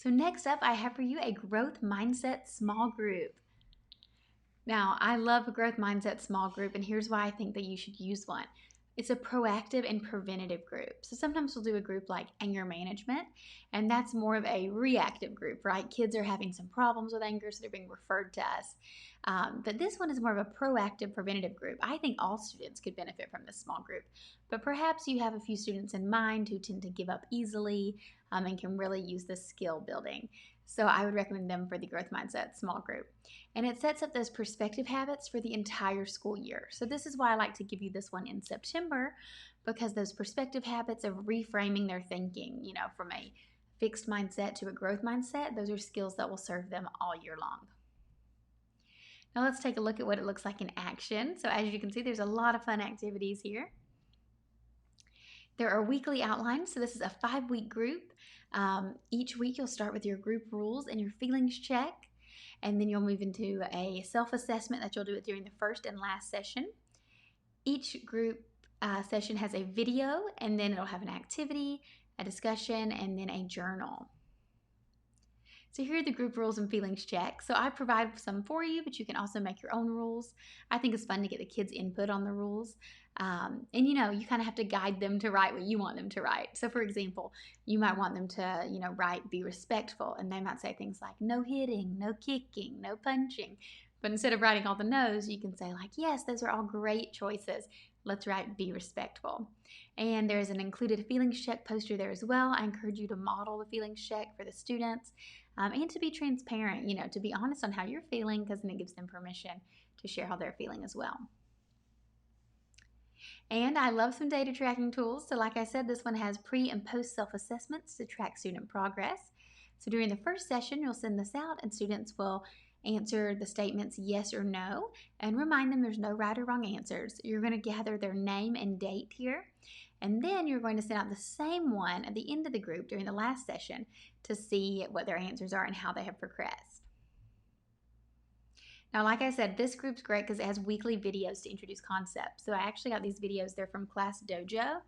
So next up, I have for you a growth mindset small group. Now, I love a growth mindset small group, and here's why I think that you should use one. It's a proactive and preventative group. So sometimes we'll do a group like anger management, and that's more of a reactive group, right? Kids are having some problems with anger, so they're being referred to us. But this one is more of a proactive, preventative group. I think all students could benefit from this small group, but perhaps you have a few students in mind who tend to give up easily and can really use this skill building. So I would recommend them for the growth mindset small group. And it sets up those perspective habits for the entire school year. So this is why I like to give you this one in September, because those perspective habits of reframing their thinking, from a fixed mindset to a growth mindset, those are skills that will serve them all year long. Now let's take a look at what it looks like in action. So as you can see, there's a lot of fun activities here. There are weekly outlines, so this is a 5-week group. Each week you'll start with your group rules and your feelings check, and then you'll move into a self-assessment that you'll do during the first and last session. Each group session has a video, and then it'll have an activity, a discussion, and then a journal. So here are the group rules and feelings check. So I provide some for you, but you can also make your own rules. I think it's fun to get the kids' input on the rules. And you kind of have to guide them to write what you want them to write. So for example, you might want them to, write be respectful, and they might say things like no hitting, no kicking, no punching. But instead of writing all the no's, you can say like, yes, those are all great choices. Let's write be respectful. And there's an included feelings check poster there as well. I encourage you to model the feelings check for the students and to be transparent, to be honest on how you're feeling, because then it gives them permission to share how they're feeling as well. And I love some data tracking tools. So like I said, this one has pre and post self-assessments to track student progress. So during the first session, you'll send this out and students will answer the statements yes or no, and remind them there's no right or wrong answers. You're going to gather their name and date here, and then you're going to send out the same one at the end of the group during the last session to see what their answers are and how they have progressed. Now, like I said, this group's great because it has weekly videos to introduce concepts. So I actually got these videos. They're from Class Dojo.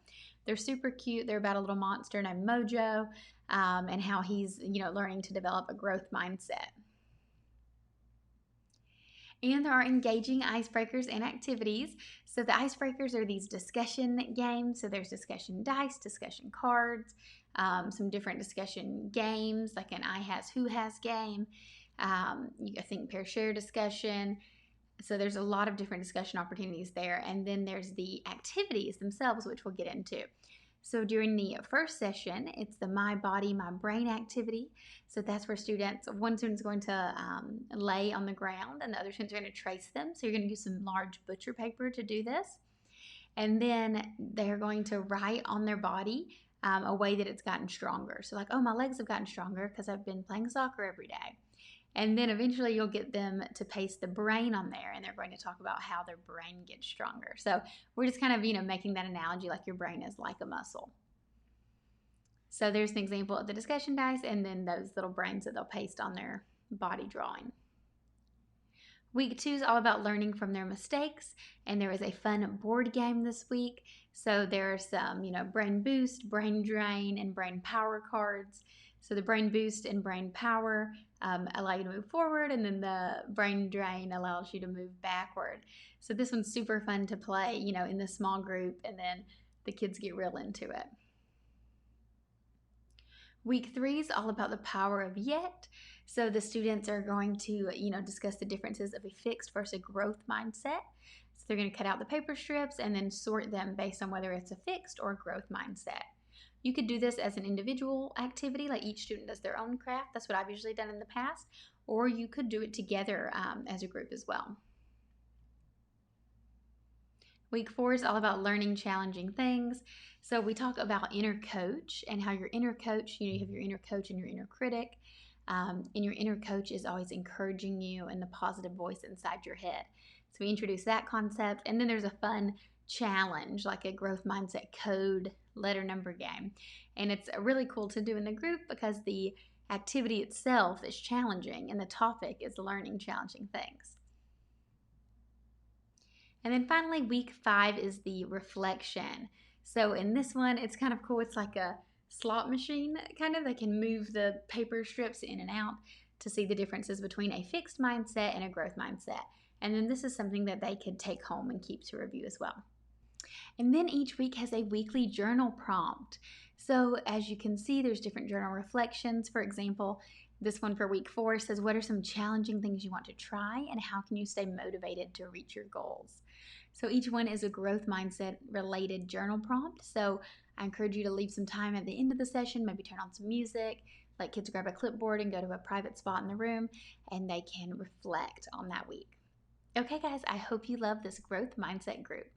They're super cute. They're about a little monster named Mojo and how he's, learning to develop a growth mindset. And there are engaging icebreakers and activities. So the icebreakers are these discussion games. So there's discussion dice, discussion cards, some different discussion games, like an I has, who has game. I think pair share discussion. So there's a lot of different discussion opportunities there. And then there's the activities themselves, which we'll get into. So during the first session, it's the My Body, My Brain activity. So that's where one student's going to lay on the ground and the other students are going to trace them. So you're going to use some large butcher paper to do this. And then they're going to write on their body a way that it's gotten stronger. So like, oh, my legs have gotten stronger because I've been playing soccer every day. And then eventually you'll get them to paste the brain on there, and they're going to talk about how their brain gets stronger. So we're just kind of, making that analogy like your brain is like a muscle. So there's an example of the discussion dice and then those little brains that they'll paste on their body drawing. Week 2 is all about learning from their mistakes, and there is a fun board game this week. So there are some, brain boost, brain drain, and brain power cards. So the brain boost and brain power allow you to move forward, and then the brain drain allows you to move backward. So this one's super fun to play, in the small group, and then the kids get real into it. Week 3 is all about the power of yet. So the students are going to, discuss the differences of a fixed versus a growth mindset. So they're going to cut out the paper strips and then sort them based on whether it's a fixed or growth mindset. You could do this as an individual activity, like each student does their own craft. That's what I've usually done in the past. Or you could do it together as a group as well. Week 4 is all about learning challenging things. So we talk about inner coach and how your inner coach, you have your inner coach and your inner critic. And your inner coach is always encouraging you and the positive voice inside your head. So we introduce that concept. And then there's a fun challenge, like a growth mindset code letter number game. And it's really cool to do in the group because the activity itself is challenging and the topic is learning challenging things. And then finally, week 5 is the reflection. So in this one, it's kind of cool. It's like a slot machine, kind of. They can move the paper strips in and out to see the differences between a fixed mindset and a growth mindset. And then this is something that they could take home and keep to review as well. And then each week has a weekly journal prompt. So as you can see, there's different journal reflections. For example, this one for week 4 says, what are some challenging things you want to try and how can you stay motivated to reach your goals? So each one is a growth mindset related journal prompt. So I encourage you to leave some time at the end of the session, maybe turn on some music, let kids grab a clipboard and go to a private spot in the room, and they can reflect on that week. Okay, guys, I hope you love this growth mindset group.